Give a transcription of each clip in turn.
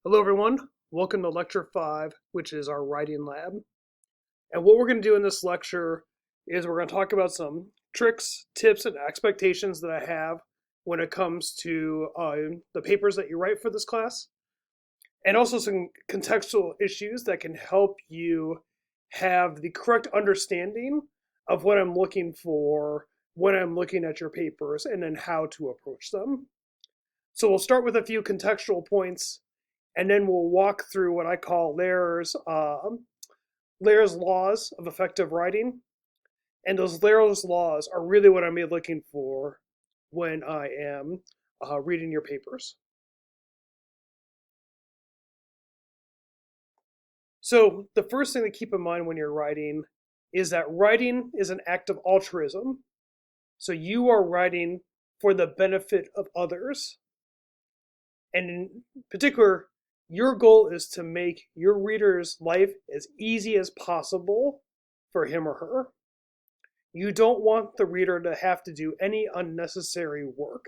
Hello everyone, welcome to Lecture 5, which is our writing lab. And what we're going to do in this lecture is we're going to talk about some tricks, tips, and expectations that I have when it comes to the papers that you write for this class, and also some contextual issues that can help you have the correct understanding of what I'm looking for when I'm looking at your papers and then how to approach them. So we'll start with a few contextual points, and then we'll walk through what I call Layer's laws of effective writing. And those Layer's laws are really what I'm looking for when I am reading your papers. So the first thing to keep in mind when you're writing is that writing is an act of altruism. So you are writing for the benefit of others. And in particular, your goal is to make your reader's life as easy as possible for him or her. You don't want the reader to have to do any unnecessary work.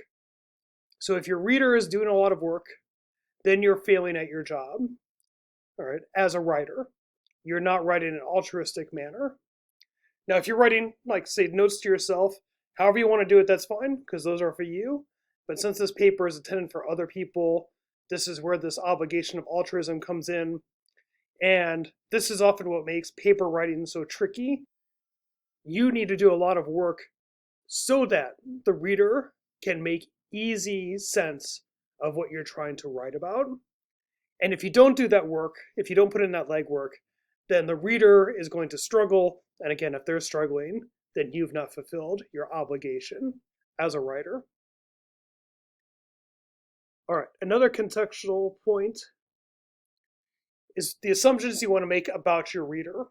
So if your reader is doing a lot of work, then you're failing at your job, all right, as a writer. You're not writing in an altruistic manner. Now, if you're writing, like, say, notes to yourself, however you want to do it, that's fine, because those are for you. But since this paper is intended for other people, this is where this obligation of altruism comes in. And this is often what makes paper writing so tricky. You need to do a lot of work so that the reader can make easy sense of what you're trying to write about. And if you don't do that work, if you don't put in that legwork, then the reader is going to struggle. And again, if they're struggling, then you've not fulfilled your obligation as a writer. All right, another contextual point is the assumptions you want to make about your reader.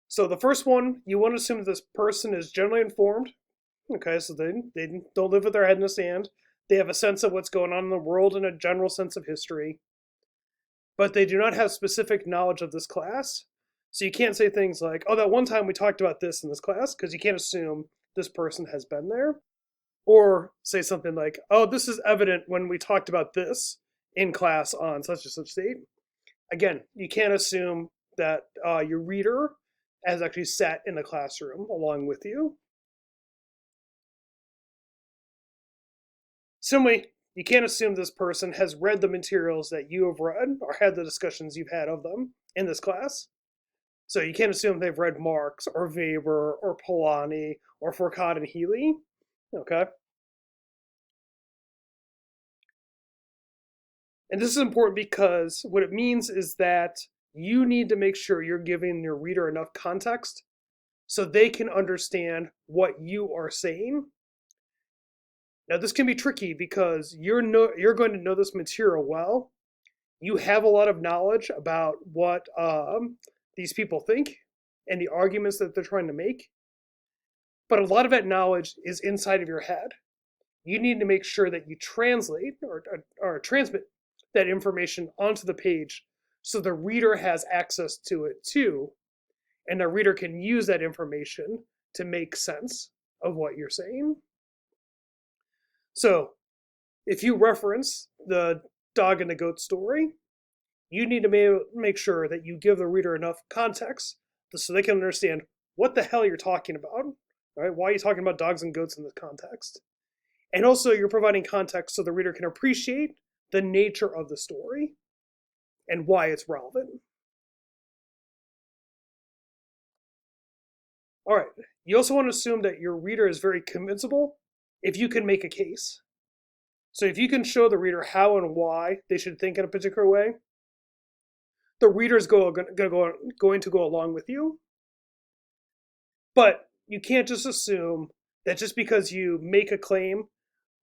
So the first one, you want to assume this person is generally informed. Okay, so they don't live with their head in the sand. They have a sense of what's going on in the world and a general sense of history, but they do not have specific knowledge of this class. So you can't say things like, oh, that one time we talked about this in this class, because you can't assume this person has been there. Or say something like, oh, this is evident when we talked about this in class on such and such date. Again, you can't assume that your reader has actually sat in the classroom along with you. Similarly, you can't assume this person has read the materials that you have read or had the discussions you've had of them in this class. So you can't assume they've read Marx or Weber or Polanyi or Foucault and Healy. Okay. And this is important because what it means is that you need to make sure you're giving your reader enough context so they can understand what you are saying. Now, this can be tricky because you're going to know this material well. You have a lot of knowledge about what these people think and the arguments that they're trying to make. But a lot of that knowledge is inside of your head. You need to make sure that you translate or transmit that information onto the page so the reader has access to it too. And the reader can use that information to make sense of what you're saying. So if you reference the dog and the goat story, you need to make sure that you give the reader enough context so they can understand what the hell you're talking about, right? Why are you talking about dogs and goats in this context? And also, you're providing context so the reader can appreciate the nature of the story and why it's relevant. All right. You also want to assume that your reader is very convincible if you can make a case. So if you can show the reader how and why they should think in a particular way, the reader is going to go along with you. But you can't just assume that just because you make a claim,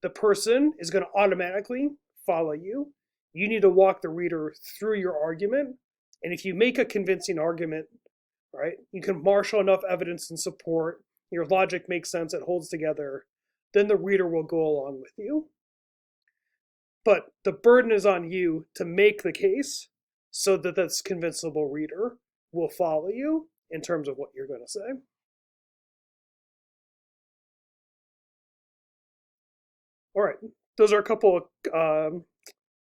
the person is going to automatically follow you. You need to walk the reader through your argument. And if you make a convincing argument, right, you can marshal enough evidence and support, your logic makes sense, it holds together, then the reader will go along with you. But the burden is on you to make the case so that this convincible reader will follow you in terms of what you're going to say. All right, those are a couple of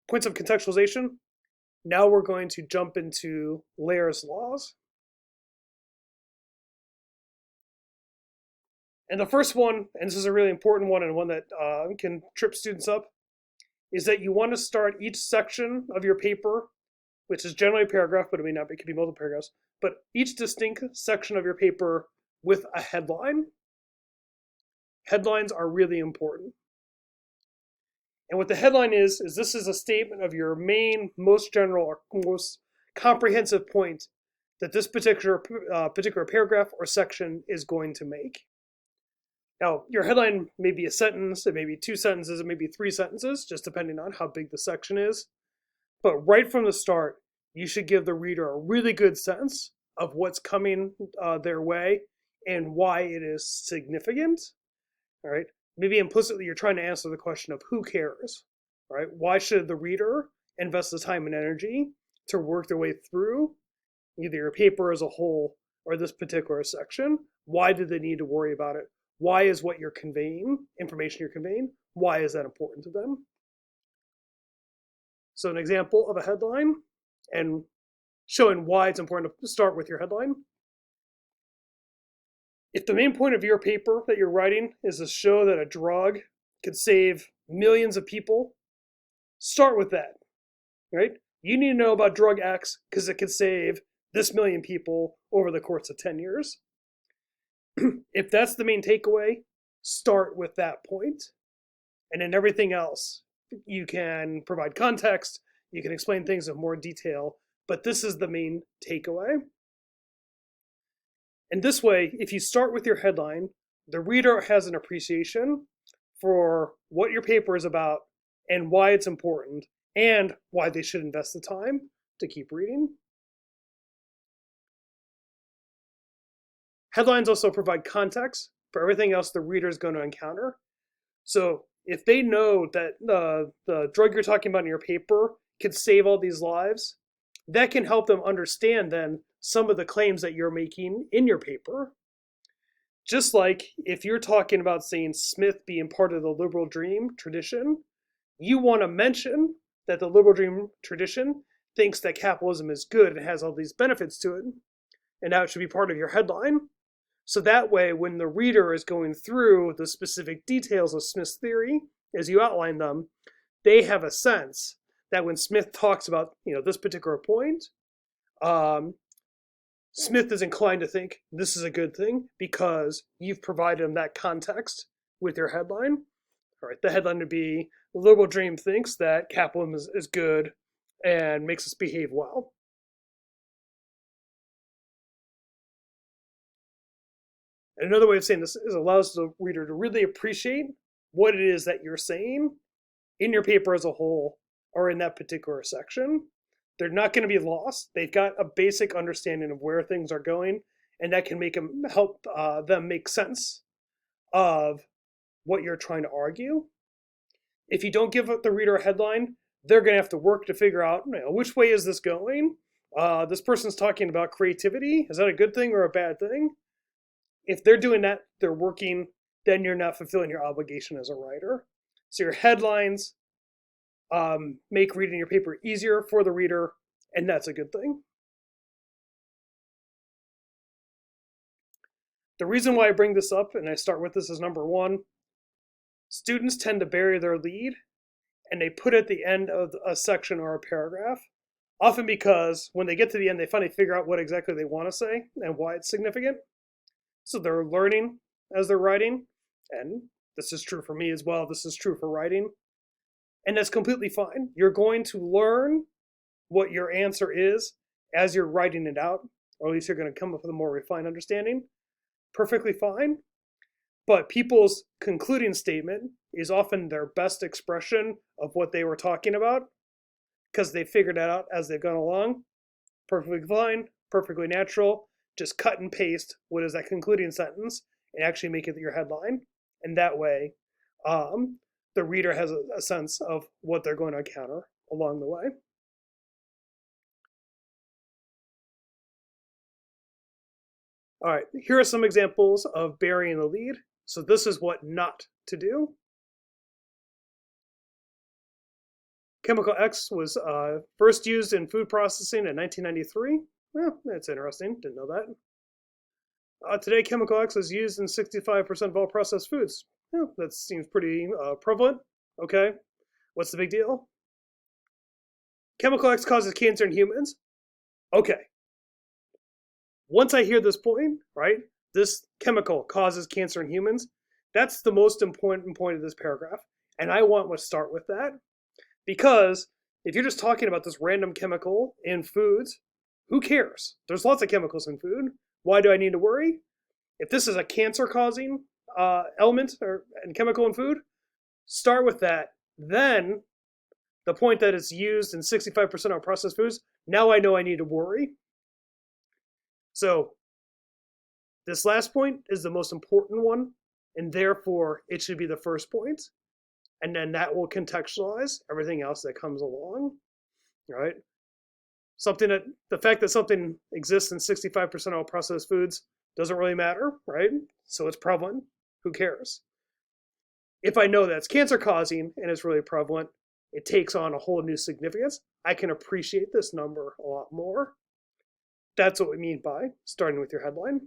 Points of contextualization. Now we're going to jump into Layer's laws. And the first one, and this is a really important one and one that can trip students up, is that you want to start each section of your paper, which is generally a paragraph, but it may not be, it could be multiple paragraphs, but each distinct section of your paper with a headline. Headlines are really important. And what the headline is this is a statement of your main, most general, or most comprehensive point that this particular paragraph or section is going to make. Now, your headline may be a sentence, it may be 2 sentences, it may be 3 sentences, just depending on how big the section is. But right from the start, you should give the reader a really good sense of what's coming their way and why it is significant. All right. Maybe implicitly you're trying to answer the question of who cares, right? Why should the reader invest the time and energy to work their way through either your paper as a whole or this particular section? Why do they need to worry about it? Why is what you're conveying, information you're conveying, why is that important to them? So an example of a headline and showing why it's important to start with your headline. If the main point of your paper that you're writing is to show that a drug could save millions of people, start with that, right? You need to know about drug X because it could save this million people over the course of 10 years. If that's the main takeaway, start with that point. And then everything else, you can provide context, you can explain things in more detail, but this is the main takeaway. And this way, if you start with your headline, the reader has an appreciation for what your paper is about and why it's important and why they should invest the time to keep reading. Headlines also provide context for everything else the reader is going to encounter. So if they know that the drug you're talking about in your paper could save all these lives, that can help them understand then some of the claims that you're making in your paper. Just like if you're talking about saying Smith being part of the liberal dream tradition, you want to mention that the liberal dream tradition thinks that capitalism is good and has all these benefits to it, and that should be part of your headline. So that way, when the reader is going through the specific details of Smith's theory, as you outline them, they have a sense that when Smith talks about this particular point, Smith is inclined to think this is a good thing because you've provided him that context with your headline. All right, the headline would be, the liberal dream thinks that capitalism is good and makes us behave well. And another way of saying this is allows the reader to really appreciate what it is that you're saying in your paper as a whole or in that particular section. They're not going to be lost. They've got a basic understanding of where things are going, and that can help them make sense of what you're trying to argue. If you don't give the reader a headline, they're going to have to work to figure out which way is this going. This person's talking about creativity. Is that a good thing or a bad thing? If they're doing that, they're working, then you're not fulfilling your obligation as a writer. So your headlines make reading your paper easier for the reader, and that's a good thing. The reason why I bring this up, and I start with this as number one, students tend to bury their lead, and they put it at the end of a section or a paragraph, often because when they get to the end, they finally figure out what exactly they want to say and why it's significant. So they're learning as they're writing, and this is true for me as well. This is true for writing, and that's completely fine. You're going to learn what your answer is as you're writing it out, or at least you're going to come up with a more refined understanding. Perfectly fine. But people's concluding statement is often their best expression of what they were talking about because they figured it out as they've gone along. Perfectly fine, perfectly natural. Just cut and paste what is that concluding sentence and actually make it your headline. And that way, the reader has a sense of what they're going to encounter along the way. All right, here are some examples of burying the lead. So this is what not to do. Chemical X was first used in food processing in 1993. Well, that's interesting. Didn't know that. Today, chemical X is used in 65% of all processed foods. Yeah, that seems pretty prevalent. Okay, what's the big deal? Chemical X causes cancer in humans. Okay, once I hear this point, right, this chemical causes cancer in humans, that's the most important point of this paragraph. And I want to start with that because if you're just talking about this random chemical in foods, who cares? There's lots of chemicals in food. Why do I need to worry? If this is a cancer-causing element or chemical in food, start with that. Then the point that it's used in 65% of processed foods, now I know I need to worry. So this last point is the most important one, and therefore it should be the first point. And then that will contextualize everything else that comes along, right? The fact that something exists in 65% of all processed foods doesn't really matter, right? So it's prevalent. Who cares? If I know that's cancer causing and it's really prevalent, it takes on a whole new significance. I can appreciate this number a lot more. That's what we mean by starting with your headline.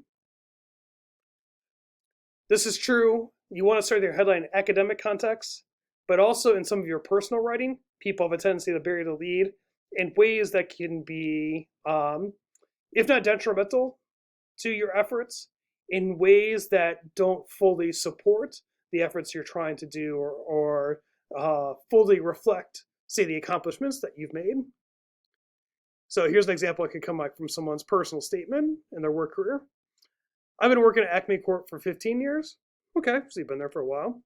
This is true. You want to start your headline in academic context, but also in some of your personal writing. People have a tendency to bury the lead in ways that can be, if not detrimental to your efforts, in ways that don't fully support the efforts you're trying to do or fully reflect, say, the accomplishments that you've made. So here's an example that could come from someone's personal statement in their work career. I've been working at Acme Corp for 15 years. Okay, so you've been there for a while.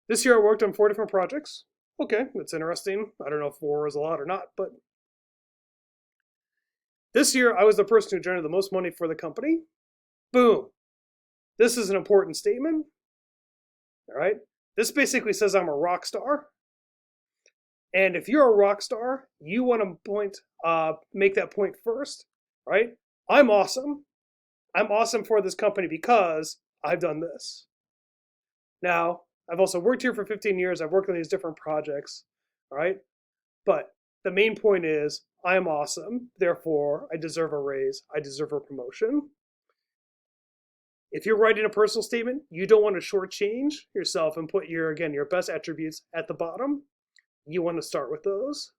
This year I worked on 4 different projects. Okay, that's interesting. I don't know if 4 is a lot or not, but this year I was the person who generated the most money for the company. Boom. This is an important statement. All right. This basically says I'm a rock star. And if you're a rock star, you want to make that point first, right? I'm awesome. I'm awesome for this company because I've done this. Now, I've also worked here for 15 years. I've worked on these different projects, all right? But the main point is I'm awesome. Therefore, I deserve a raise. I deserve a promotion. If you're writing a personal statement, you don't want to shortchange yourself and put your best attributes at the bottom. You want to start with those.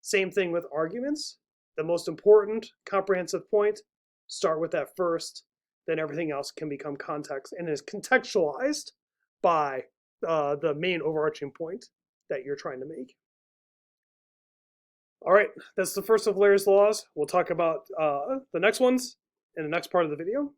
Same thing with arguments. The most important comprehensive point, start with that first. Then everything else can become context and is contextualized by the main overarching point that you're trying to make. All right, that's the first of Lair's laws. We'll talk about the next ones in the next part of the video.